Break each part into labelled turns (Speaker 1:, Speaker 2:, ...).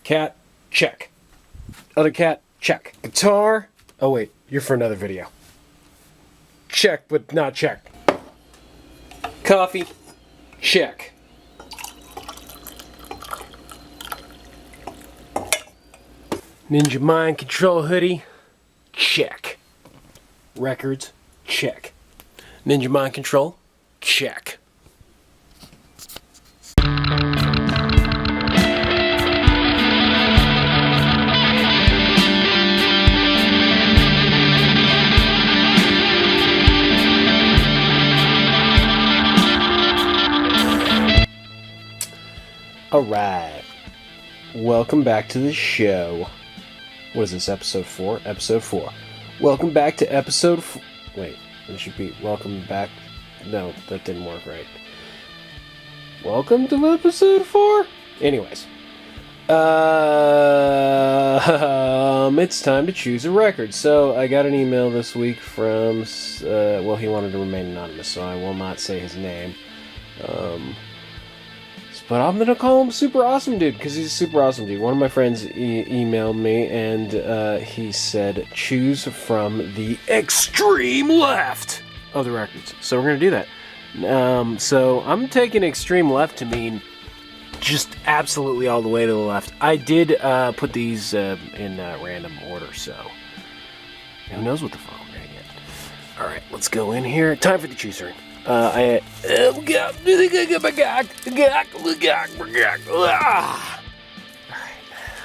Speaker 1: Cat, check. Other cat, check. Guitar, oh wait, you're for another video. Check, but not check. Coffee, check. Ninja Mind Control hoodie, check. Records, check. Ninja Mind Control, check. Alright, welcome back to the show. What is this, episode 4? Episode 4. Welcome back to episode wait, it should be welcome back. No, that didn't work right. Welcome to episode 4? Anyways. It's time to choose a record. So, I got an email this week from, well, he wanted to remain anonymous, so I will not say his name. But I'm going to call him Super Awesome Dude, because he's a super awesome dude. One of my friends emailed me, and he said, choose from the extreme left of the records. So we're going to do that. So I'm taking extreme left to mean just absolutely all the way to the left. I did put these in random order, so who knows what the fuck we're going to get. Alright, let's go in here. Time for the chooser. Alright,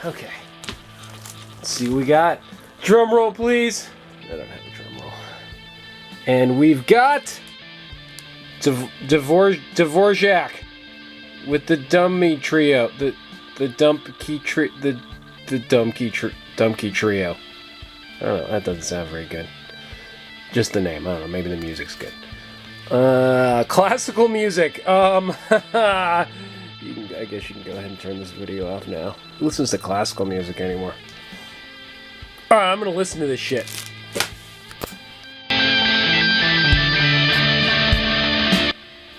Speaker 1: okay. Let's see what we got. Drum roll, please. I don't have a drum roll. And we've got Dvorak with the Dummy Trio. The Dumb Key Trio. The Dumb Key Trio. I don't know, that doesn't sound very good. Just the name, I don't know, maybe the music's good. Classical music. I guess you can go ahead and turn this video off now. Who listens to classical music anymore? Alright, I'm gonna listen to this shit.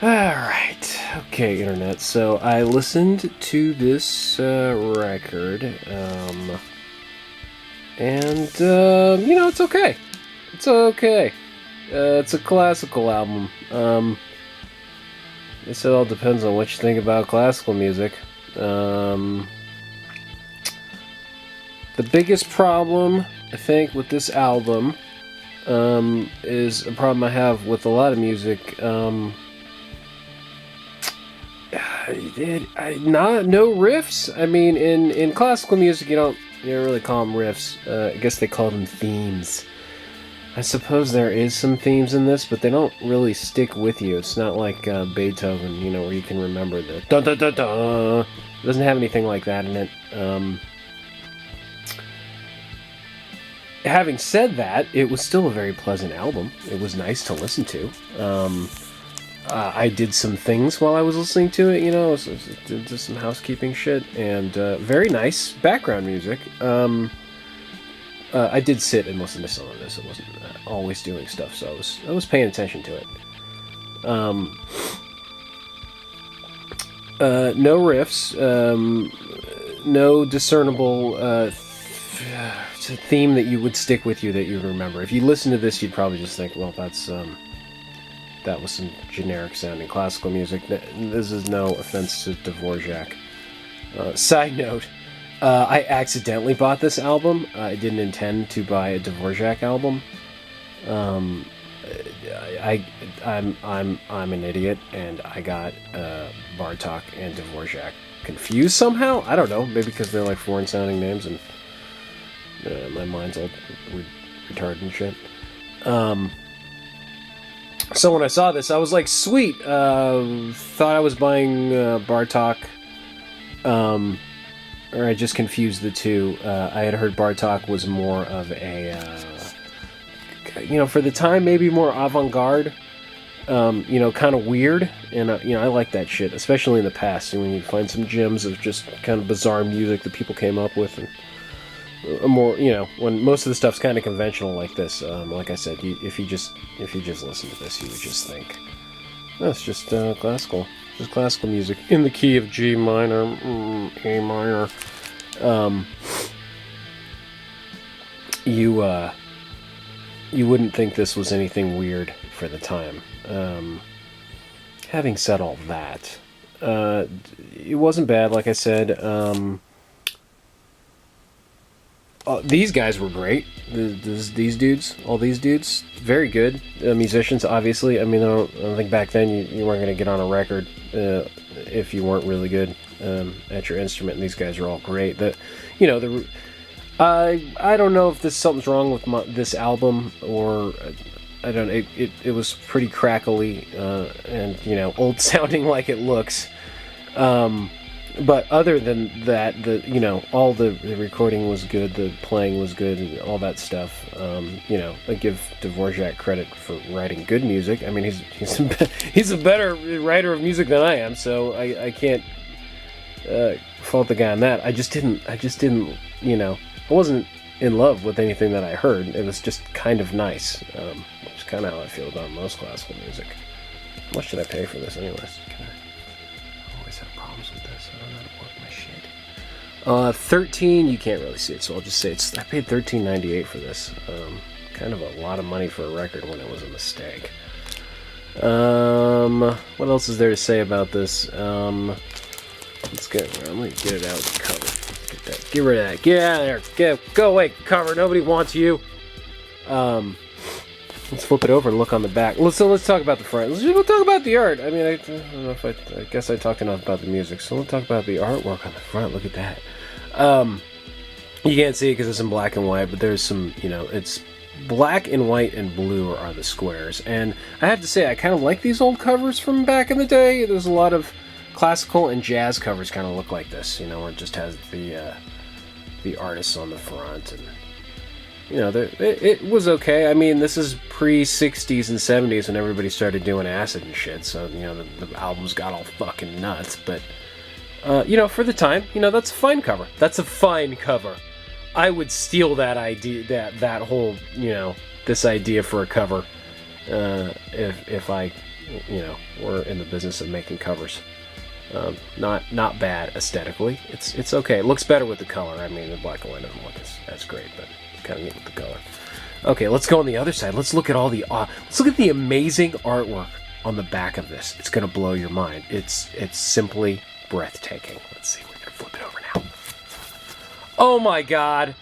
Speaker 1: Alright. Okay, internet. So, I listened to this, record, and, you know, it's okay. It's okay. It's a classical album. I guess it all depends on what you think about classical music. The biggest problem, I think, with this album, is a problem I have with a lot of music. No riffs. I mean, in classical music, you don't really call them riffs. I guess they call them themes. I suppose there is some themes in this, but they don't really stick with you. It's not like Beethoven, you know, where you can remember the da-da-da-da. It doesn't have anything like that in it. Having said that, it was still a very pleasant album. It was nice to listen to. I did some things while I was listening to it, you know, did some housekeeping shit, and very nice background music. I did sit and listen to some of this. It wasn't always doing stuff, so I was paying attention to it. No riffs, no discernible theme that you would stick with you that you would remember. If you listen to this, you'd probably just think, well, that was some generic sounding classical music. This is no offense to Dvorak. Side note. I accidentally bought this album. I didn't intend to buy a Dvorak album. I'm an idiot, and I got Bartok and Dvorak confused somehow. I don't know, maybe because they're like foreign sounding names, and my mind's all retarded and shit. So when I saw this, I was like, sweet. Thought I was buying Bartok. Or I just confused the two. I had heard Bartok was more of a, you know, for the time, maybe more avant-garde, you know, kind of weird, and, you know, I like that shit, especially in the past, when you find some gems of just kind of bizarre music that people came up with, and more, you know, when most of the stuff's kind of conventional like this. Like I said, if you just listen to this, you would just think, oh, it's just classical. Just classical music in the key of G minor, A minor. You wouldn't think this was anything weird for the time. Having said all that, it wasn't bad, like I said. These guys were great. These dudes, all these dudes, very good musicians. Obviously, I mean, I don't think back then you weren't going to get on a record if you weren't really good at your instrument. And these guys are all great. I don't know if something's wrong with this album, or I don't. It was pretty crackly and old sounding like it looks. But other than that, all the recording was good, the playing was good, and all that stuff. I give Dvorak credit for writing good music. I mean, he's a better writer of music than I am, so I can't fault the guy on that. I just didn't, I wasn't in love with anything that I heard. It was just kind of nice, which is kind of how I feel about most classical music. How much did I pay for this, anyways? I always have problems with this. I don't know how to work my shit. 13. You can't really see it, so I'll just say I paid $13.98 for this. Kind of a lot of money for a record when it was a mistake. What else is there to say about this? I'm gonna get it out of the cover. Get rid of that. Get out of there. Go away, cover. Nobody wants you. Let's flip it over and look on the back. Let's talk about the front. We'll talk about the art. I mean, I don't know if I guess I talked enough about the music, so we'll talk about the artwork on the front. Look at that. You can't see it because it's in black and white, but there's some, it's black and white and blue are the squares. And I have to say, I kind of like these old covers from back in the day. There's a lot of classical and jazz covers kind of look like this, where it just has the artists on the front, and it was okay. I mean, this is pre-60s and 70s when everybody started doing acid and shit, so the albums got all fucking nuts. But for the time, that's a fine cover. That's a fine cover. I would steal that idea, that whole this idea for a cover, if I were in the business of making covers. Not bad aesthetically. It's okay. It looks better with the color. I mean, the black and white doesn't look as great, but it's kind of neat with the color. Okay, let's go on the other side. Let's look at let's look at the amazing artwork on the back of this. It's gonna blow your mind. It's simply breathtaking. Let's see. We're gonna flip it over now. Oh my God!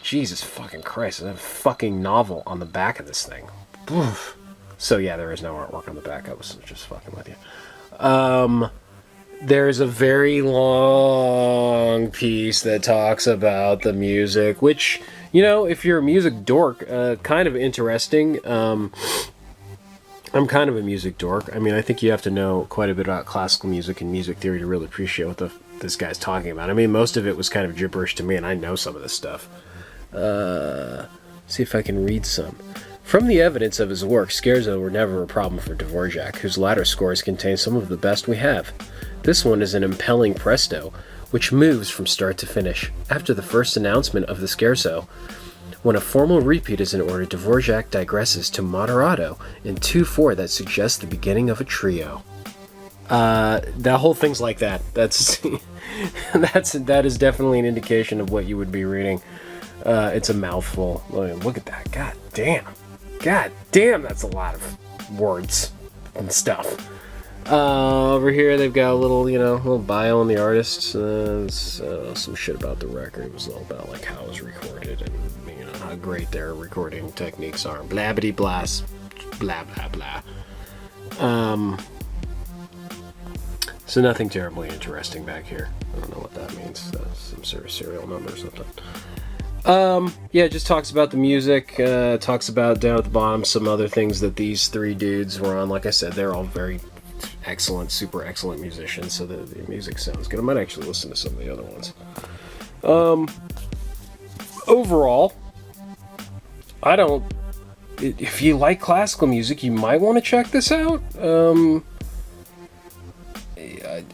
Speaker 1: Jesus fucking Christ! There's a fucking novel on the back of this thing. Oof. So yeah, there is no artwork on the back. I was just fucking with you. There's a very long piece that talks about the music, which, if you're a music dork, kind of interesting. I'm kind of a music dork. I mean, I think you have to know quite a bit about classical music and music theory to really appreciate what this guy's talking about. I mean, most of it was kind of gibberish to me, and I know some of this stuff. See if I can read some. From the evidence of his work, scherzo were never a problem for Dvorak, whose latter scores contain some of the best we have. This one is an impelling presto, which moves from start to finish. After the first announcement of the scherzo, when a formal repeat is in order, Dvorak digresses to moderato in 2/4 that suggests the beginning of a trio. That whole thing's like that. That is definitely an indication of what you would be reading. It's a mouthful. Look at that. God damn, that's a lot of words and stuff. Over here they've got a little bio on the artist. Some shit about the record. It was all about like how it was recorded and how great their recording techniques are. Blabbity blast, blah blah blah. So nothing terribly interesting back here. I don't know what that means. Some sort of serial number or something. Yeah, it just talks about the music, talks about down at the bottom some other things that these three dudes were on. Like I said, they're all very excellent, super excellent musicians, so the music sounds good. I might actually listen to some of the other ones. Overall, if you like classical music, you might want to check this out.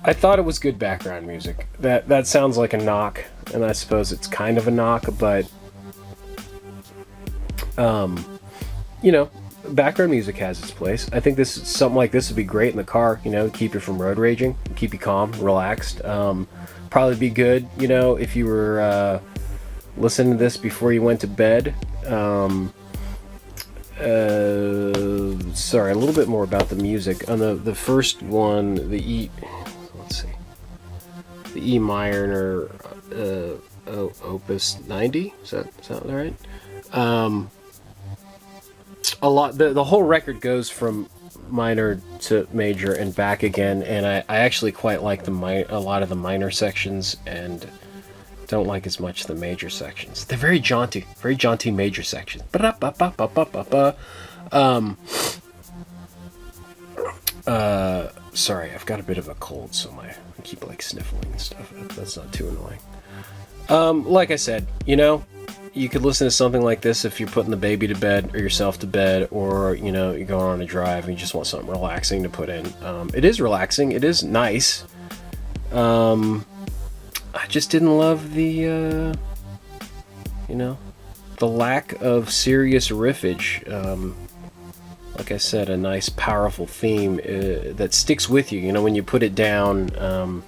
Speaker 1: I thought it was good background music. That sounds like a knock, and I suppose it's kind of a knock, but background music has its place. I think something like this would be great in the car, you know, keep you from road raging, keep you calm, relaxed. Probably be good, you know, if you were listening to this before you went to bed. Sorry, a little bit more about the music. On the first one, the E minor opus 90. Is that right? A lot. The whole record goes from minor to major and back again, and I actually quite like a lot of the minor sections, and don't like as much the major sections. They're very jaunty major sections. Sorry, I've got a bit of a cold, so I keep like sniffling and stuff. That's not too annoying. Like I said, you know, you could listen to something like this if you're putting the baby to bed or yourself to bed, or, you know, you're going on a drive and you just want something relaxing to put in. It is relaxing. It is nice. I just didn't love the, you know, the lack of serious riffage. Like I said, a nice, powerful theme that sticks with you. You know, when you put it down,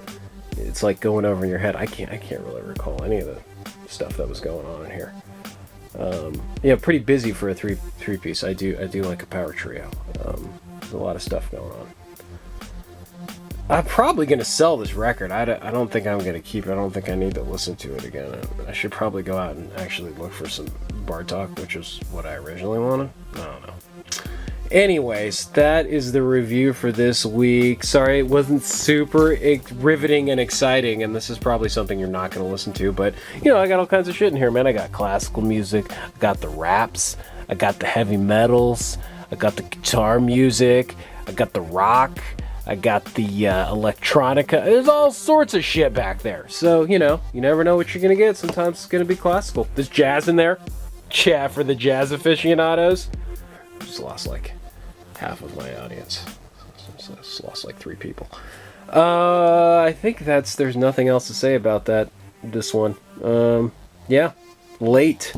Speaker 1: it's like going over in your head. I can't really recall any of the stuff that was going on in here. Yeah, pretty busy for a three piece. I do like a power trio. There's a lot of stuff going on. I'm probably going to sell this record. I don't think I'm going to keep it. I don't think I need to listen to it again. I should probably go out and actually look for some Bartok, which is what I originally wanted. I don't know. Anyways, that is the review for this week. Sorry it wasn't super riveting and exciting, and this is probably something you're not going to listen to, but, you know, I got all kinds of shit in here, man. I got classical music, I got the raps, I got the heavy metals, I got the guitar music, I got the rock, I got the electronica. There's all sorts of shit back there. So, you know, you never know what you're going to get. Sometimes it's going to be classical. There's jazz in there. Chat for the jazz aficionados. Just lost like half of my audience. Just lost like 3 people. I think there's nothing else to say about this one. Yeah, late.